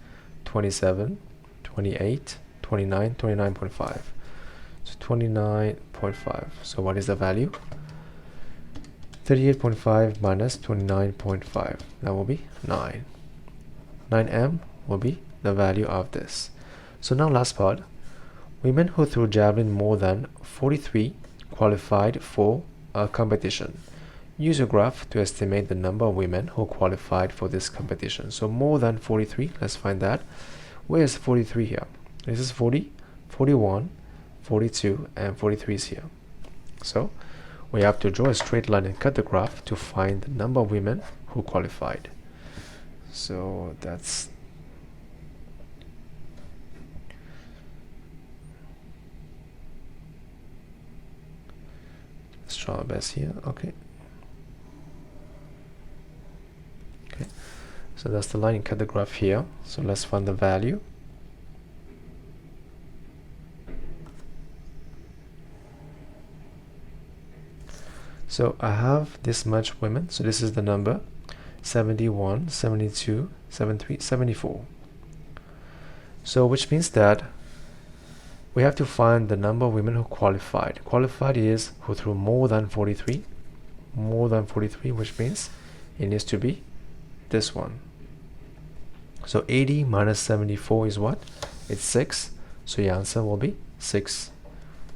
27, 28, 29, 29.5. So 29.5. So what is the value? 38.5 minus 29.5. That will be 9. 9m will be the value of this. So now last part. Women who threw javelin more than 43 qualified for a competition. Use a graph to estimate the number of women who qualified for this competition. So more than 43, let's find that. Where is 43 here? This is 40, 41, 42, and 43 is here. So we have to draw a straight line and cut the graph to find the number of women who qualified. So that's let's try our best here. Okay. So that's the line and cut the graph here. So let's find the value. So I have this much women. So this is the number 71, 72, 73, 74. So which means that we have to find the number of women who qualified. Qualified is who threw more than 43. More than 43, which means it needs to be this one. So 80 minus 74 is what? It's 6. So your answer will be 6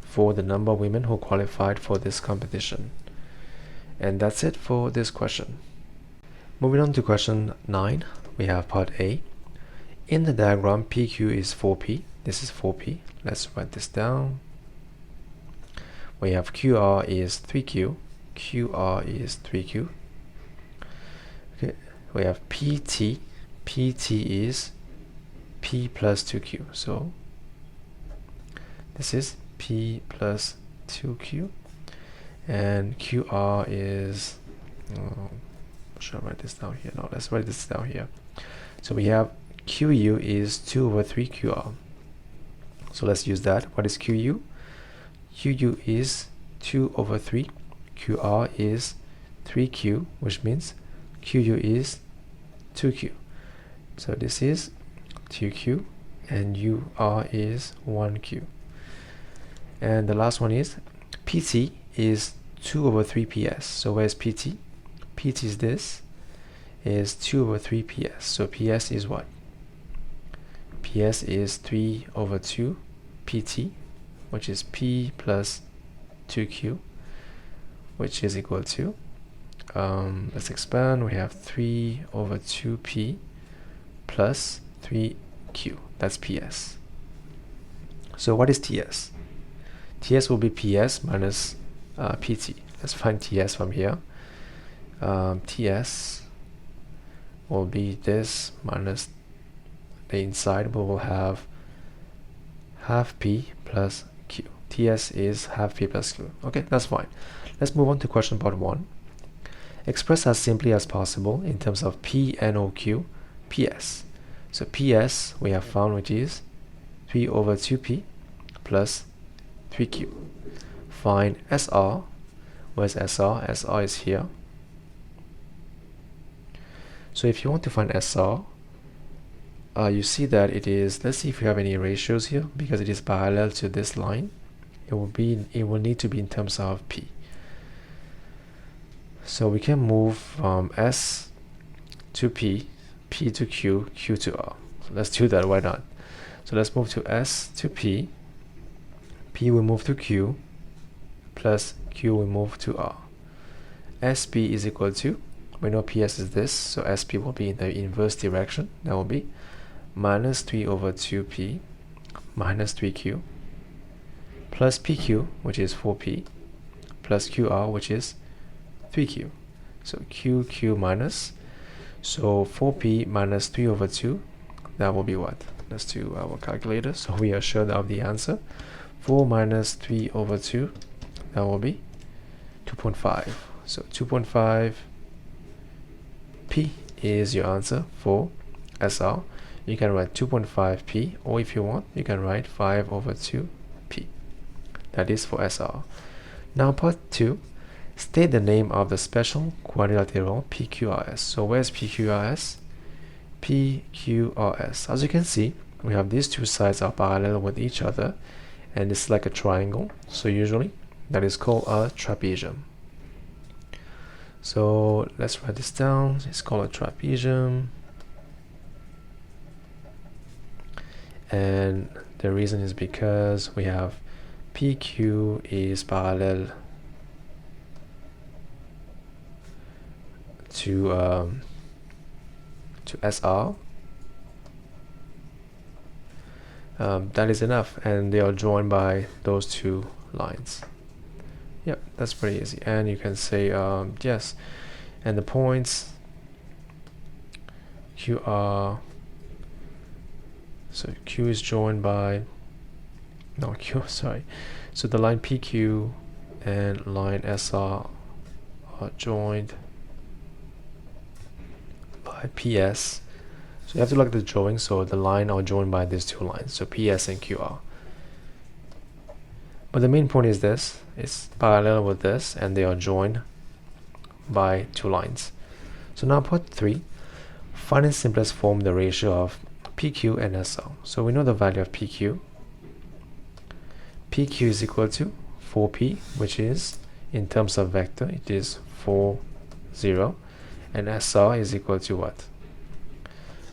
for the number of women who qualified for this competition. And that's it for this question. Moving on to question 9, we have part A. In the diagram, PQ is 4P. This is 4P. Let's write this down. We have QR is 3Q. QR is 3Q. Okay. We have PT. PT is P plus 2Q. So this is P plus 2Q. And QR is, should I write this down here? No, let's write this down here. So we have QU is 2 over 3 QR. So let's use that. What is QU? QU is 2 over 3. QR is 3Q, which means QU is 2Q. So this is 2Q and UR is 1Q. And the last one is PT is 2 over 3 PS. So where's PT? PT is this, is 2 over 3 PS. So PS is what? PS is 3 over 2 PT, which is P plus 2Q, which is equal to, let's expand, we have 3 over 2P plus 3Q. That's PS. So what is TS? TS will be PS minus PT. Let's find TS from here. TS will be this minus the inside. We will have half P plus Q. TS is half P plus Q. Okay, that's fine. Let's move on to question part 1. Express as simply as possible in terms of P and OQ, PS. So PS we have found, which is 3 over 2P plus 3Q. Find SR. Where's SR? SR is here. So if you want to find SR, you see that it is, let's see if we have any ratios here, because it is parallel to this line. It will need to be in terms of P. So we can move from S to P, P to Q, Q to R. So let's do that, why not? So let's move to S to P, P will move to Q, plus Q will move to R. SP is equal to, we know PS is this, so SP will be in the inverse direction. That will be minus 3 over 2P minus 3Q plus PQ, which is 4P, plus QR, which is 3Q. So QQ minus, so 4P minus 3 over 2, that will be what? Let's do our calculator so we are sure of the answer. 4 minus 3 over 2, that will be 2.5. So 2.5 P is your answer for SR. You can write 2.5 P, or if you want, you can write 5 over 2 P. That is for SR. Now part 2, state the name of the special quadrilateral PQRS. So where's PQRS? PQRS. As you can see, we have these two sides are parallel with each other, and it's like a triangle. So usually that is called a trapezium. So let's write this down. It's called a trapezium. And the reason is because we have PQ is parallel to SR. That is enough, and they are joined by those two lines. Yep, that's pretty easy. And you can say yes, and the points QR. So Q is joined by so the line PQ and line SR are joined by PS. So you have to look at the drawing. So the line are joined by these two lines, so PS and QR. But the main point is this: it's parallel with this, and they are joined by two lines. So now part 3, find in simplest form the ratio of PQ and SR. So we know the value of PQ. PQ is equal to 4P, which is, in terms of vector, it is 4, 0. And SR is equal to what?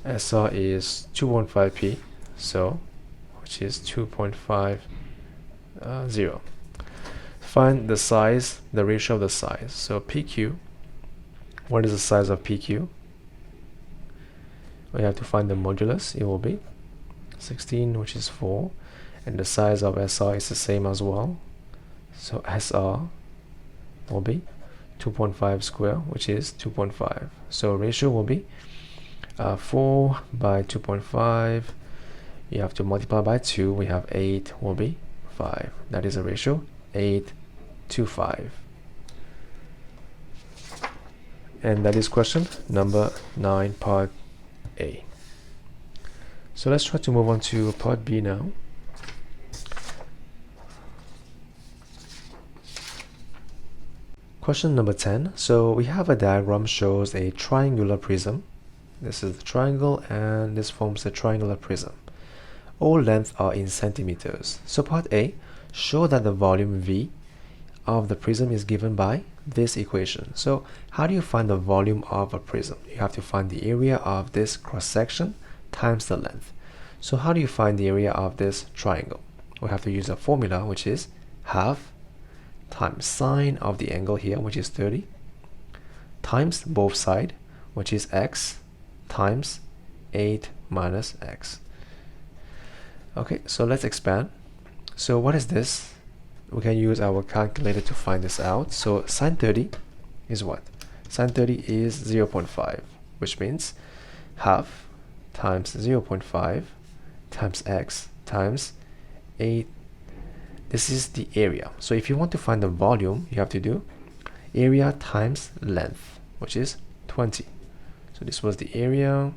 SR is 2.5P, so which is 2.5, 0. Find the size, the ratio of the size. So PQ, what is the size of PQ? We have to find the modulus. It will be 16, which is 4, and the size of SR is the same as well. So SR will be 2.5 square, which is 2.5. So ratio will be 4 by 2.5. You have to multiply by 2. We have 8 will be 5. That is a ratio 8 to 5. And that is question number 9, part A. So let's try to move on to part B now. Question number 10. So we have a diagram shows a triangular prism. This is the triangle, and this forms a triangular prism. All lengths are in centimeters. So part A, show that the volume V of the prism is given by this equation. So how do you find the volume of a prism? You have to find the area of this cross section times the length. So how do you find the area of this triangle? We have to use a formula, which is half times sine of the angle here, which is 30, times both sides, which is x, times 8 minus x. Okay, so let's expand. So what is this? We can use our calculator to find this out. So sine 30 is what? Sine 30 is 0.5, which means half times 0.5 times x times 8. This is the area. So if you want to find the volume, you have to do area times length, which is 20. So this was the area,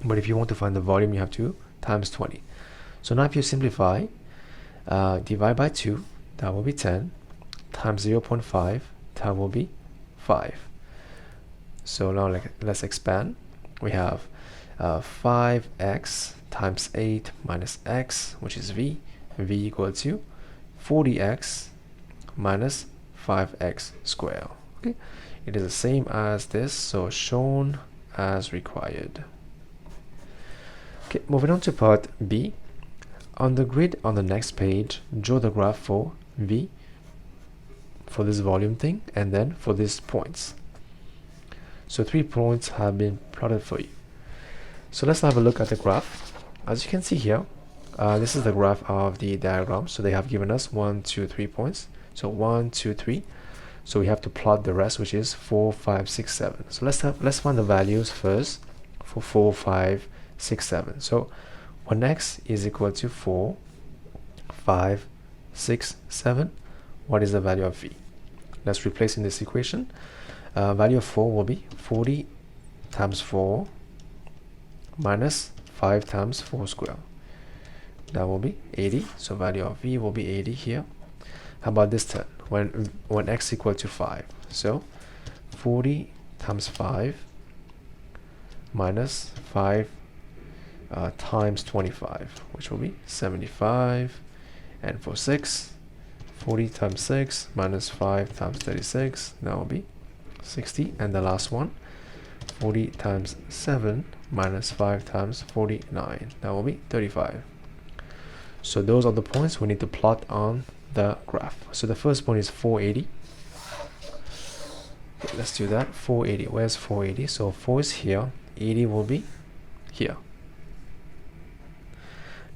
but if you want to find the volume, you have to times 20. So now if you simplify, divide by 2, that will be 10, times 0.5, that will be 5. So now let's expand. We have 5x times 8 minus x, which is v equal to 40x minus 5x squared. Okay, it is the same as this, so shown as required. Okay, moving on to part B. On the grid on the next page, draw the graph for V, for this volume thing, and then for these points. So 3 points have been plotted for you. So let's have a look at the graph. As you can see here, this is the graph of the diagram. So they have given us 1, 2, 3 points. So 1, 2, 3. So we have to plot the rest, which is 4, 5, 6, 7. So let's find the values first for 4, 5, 6, 7. So when x is equal to 4, 5, 6, 7, what is the value of v? Let's replace in this equation. Value of 4 will be 40 times 4 minus 5 times 4 squared. That will be 80. So value of v will be 80 here. How about this term? When x equal to 5. So 40 times 5 minus 5 times 25, which will be 75. And for 6, 40 times 6 minus 5 times 36, that will be 60. And the last one, 40 times 7 minus 5 times 49, that will be 35. So those are the points we need to plot on the graph. So the first point is 480. Okay, let's do that. 480. Where's 480? So 4 is here. 80 will be here.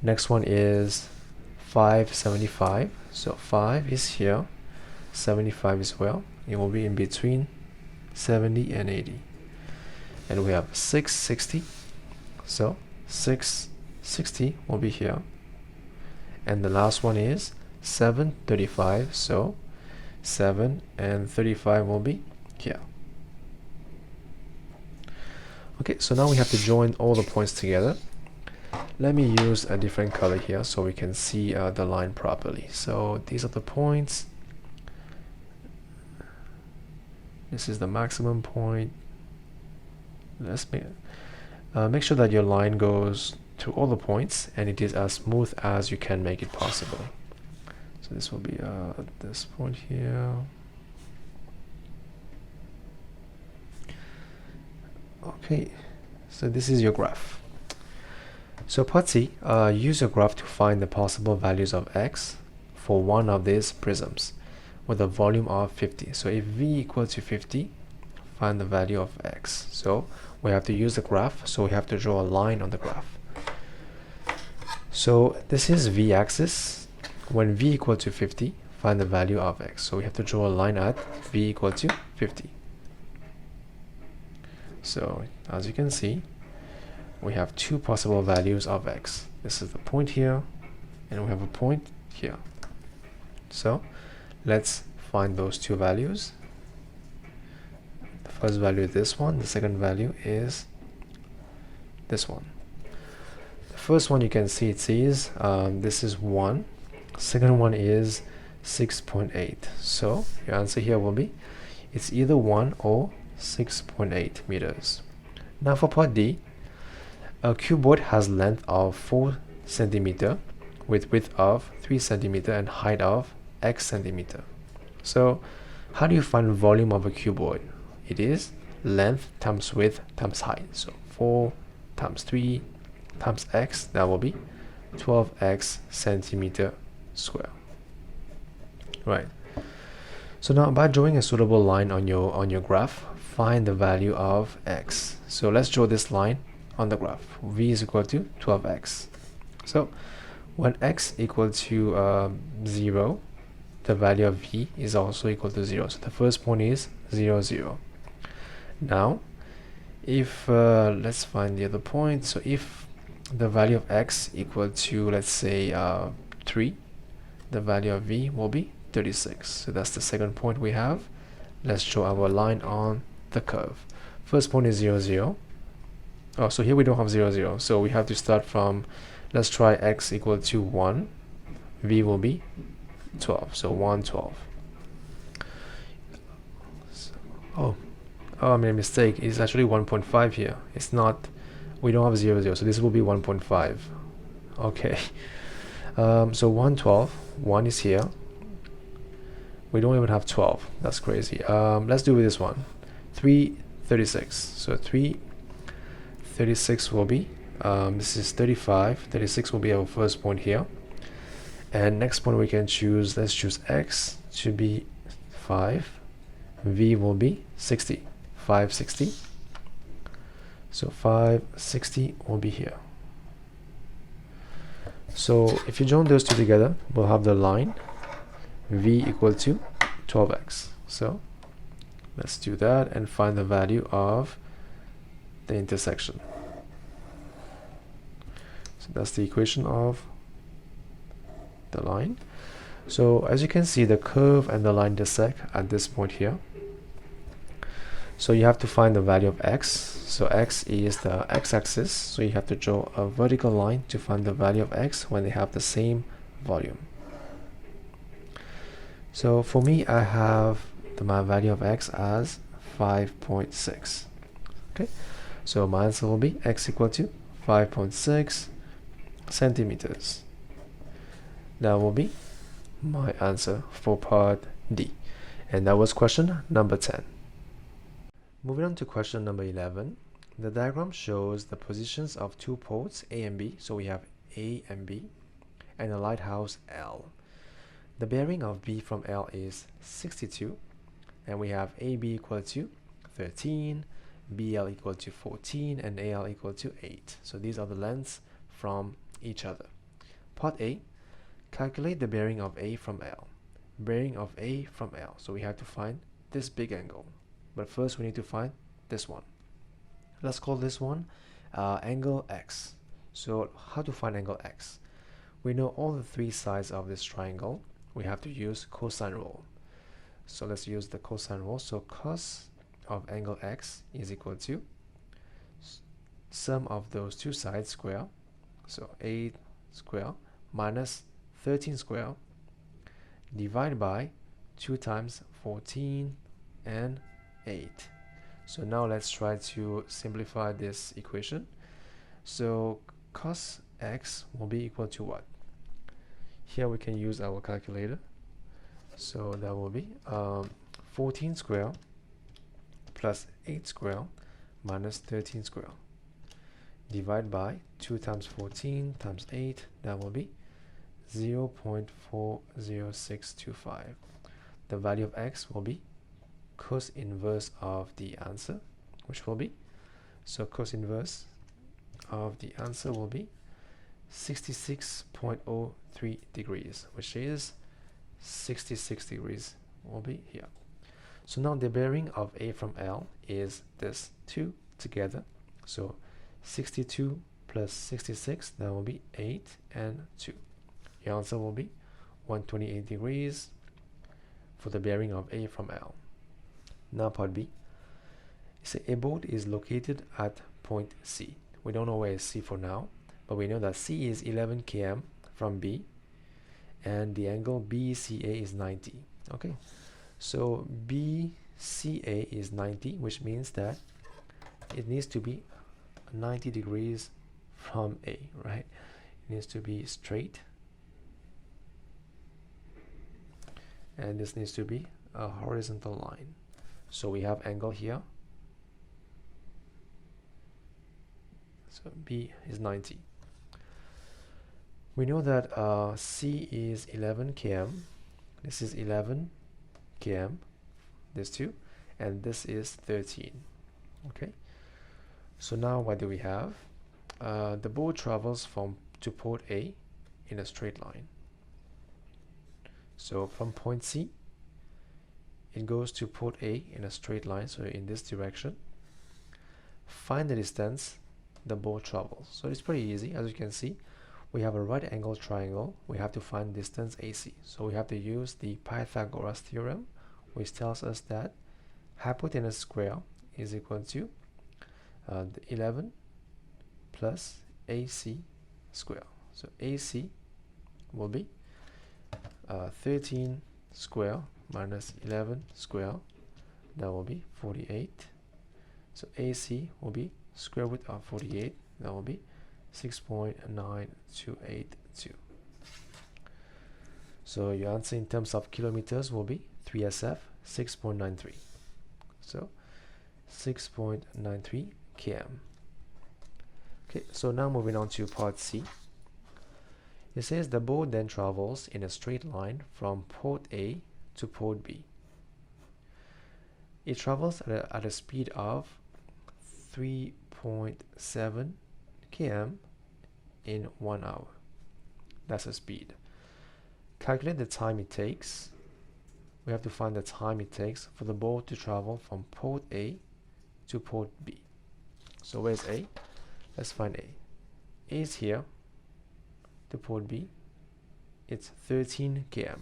Next one is 575. So 5 is here. 75 as well. It will be in between 70 and 80. And we have 660. So 660 will be here. And the last one is 735. So 7 and 35 will be here. Okay, so now we have to join all the points together. Let me use a different color here so we can see the line properly. So these are the points. This is the maximum point. Let's make sure that your line goes to all the points and it is as smooth as you can make it possible. So this will be this point here. Okay, so this is your graph. So part C, use your graph to find the possible values of x for one of these prisms with a volume of 50. So if v equals to 50, find the value of x. So we have to use the graph, so we have to draw a line on the graph. So this is v-axis. When v equal to 50, find the value of x. So we have to draw a line at v equal to 50. So as you can see, we have two possible values of x. This is the point here, and we have a point here. So let's find those two values. The first value is this one. The second value is this one. The first one you can see it says this is 1. Second one is 6.8. So your answer here will be it's either 1 or 6.8 meters. Now for part D, a cuboid has length of 4 centimeter with width of 3 centimeter and height of x centimeter. So how do you find volume of a cuboid? It is length times width times height. So 4 times 3 times x, that will be 12x centimeter square. Right. So now by drawing a suitable line on your graph, find the value of x. So let's draw this line on the graph. V is equal to 12x. So when x equal to 0, the value of v is also equal to 0. So the first point is 0, 0. Now if let's find the other point. So if the value of x equal to, let's say 3, the value of v will be 36. So that's the second point we have. Let's draw our line on the curve. First point is 0, 0. Oh, so here we don't have 0, 0. So we have to start from, let's try x equal to 1. V will be 12. So 1, 12. So, I made a mistake. It's actually 1.5 here. It's not, we don't have 0, 0. So this will be 1.5. Okay. So 1, 12. 1 is here. We don't even have 12. That's crazy. Let's do with this one. 3, 36. So 3, 36 will be, this is 35. 36 will be our first point here. And next point we can choose, let's choose x to be 5. V will be 60. 560. So 560 will be here. So if you join those two together, we'll have the line v equal to 12x. So let's do that and find the value of the intersection. So that's the equation of the line. So as you can see, the curve and the line intersect at this point here. So you have to find the value of x. So x is the x-axis, so you have to draw a vertical line to find the value of x when they have the same volume. So for me, I have my value of x as 5.6. Okay, so my answer will be x equal to 5.6 centimeters. That will be my answer for part D. And that was question number 10. Moving on to question number 11. The diagram shows the positions of two ports A and B. So we have A and B, and a lighthouse L. The bearing of B from L is 62, and we have AB equal to 13, BL equal to 14, and AL equal to 8. So these are the lengths from each other. Part A, calculate the bearing of A from L. Bearing of A from L. So we have to find this big angle. But first we need to find this one. Let's call this one angle X. So how to find angle X? We know all the three sides of this triangle. We have to use cosine rule. So let's use the cosine rule. So cos of angle X is equal to sum of those two sides square. So 8 square minus 13 square divided by 2 times 14 and 8. So now let's try to simplify this equation. So cos x will be equal to what? Here we can use our calculator. So that will be 14 square plus 8 square minus 13 square divided by 2 times 14 times 8. That will be 0.40625. The value of x will be cos inverse of the answer, which will be, so cos inverse of the answer will be 66.03 degrees, which is 66 degrees will be here. So now the bearing of A from L is this two together. So 62 plus 66, that will be 8 and 2. Your answer will be 128 degrees for the bearing of A from L. Now part B. A boat is located at point C. We don't know where is C for now, but we know that C is 11 km from B, and the angle BCA is 90. Okay, so BCA is 90, which means that it needs to be 90 degrees from A, right? It needs to be straight, and this needs to be a horizontal line. So we have angle here. So B is 90. We know that C is 11 km. This is 11 km, this two, and this is 13. Okay. So now what do we have? The boat travels to port A in a straight line. So from point C, it goes to port A in a straight line, so in this direction. Find the distance the boat travels. So it's pretty easy. As you can see, we have a right angle triangle. We have to find distance AC. So we have to use the Pythagoras theorem, which tells us that hypotenuse square is equal to 11 plus AC square. So AC will be 13 square minus 11 square, that will be 48. So AC will be square root of 48, that will be 6.9282. So your answer in terms of kilometers will be 3SF 6.93. So 6.93 km. Okay, so now moving on to part C. It says the boat then travels in a straight line from port A to port B. It travels at a speed of 3.7 km in 1 hour. That's a speed. Calculate the time it takes. We have to find the time it takes for the boat to travel from port A to port B. So where's A? Let's find A. A is here, to port B, it's 13 km.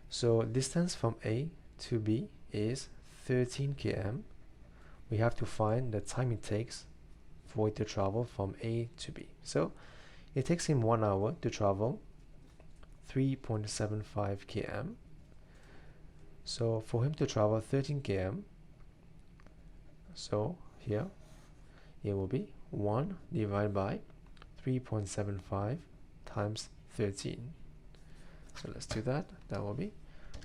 So distance from A to B is 13 km. We have to find the time it takes for it to travel from A to B. So it takes him 1 hour to travel 3.75 km. So for him to travel 13 km, so here it will be 1 divided by 3.75 times 13. So let's do that. That will be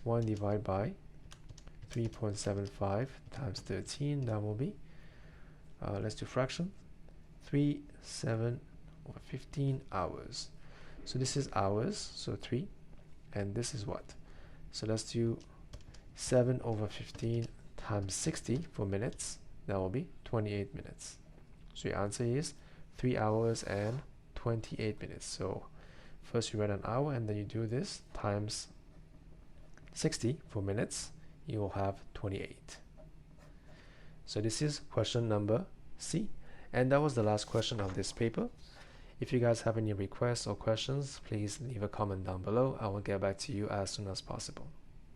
1 divided by 3.75 times 13. That will be, let's do fraction, 3, 7, or 15 hours. So this is hours, so 3, and this is what? So let's do 7 over 15 times 60 for minutes. That will be 28 minutes. So your answer is 3 hours and 28 minutes. So first you write an hour and then you do this times 60 for minutes. You will have 28. So this is question number C. And that was the last question of this paper. If you guys have any requests or questions, please leave a comment down below. I will get back to you as soon as possible.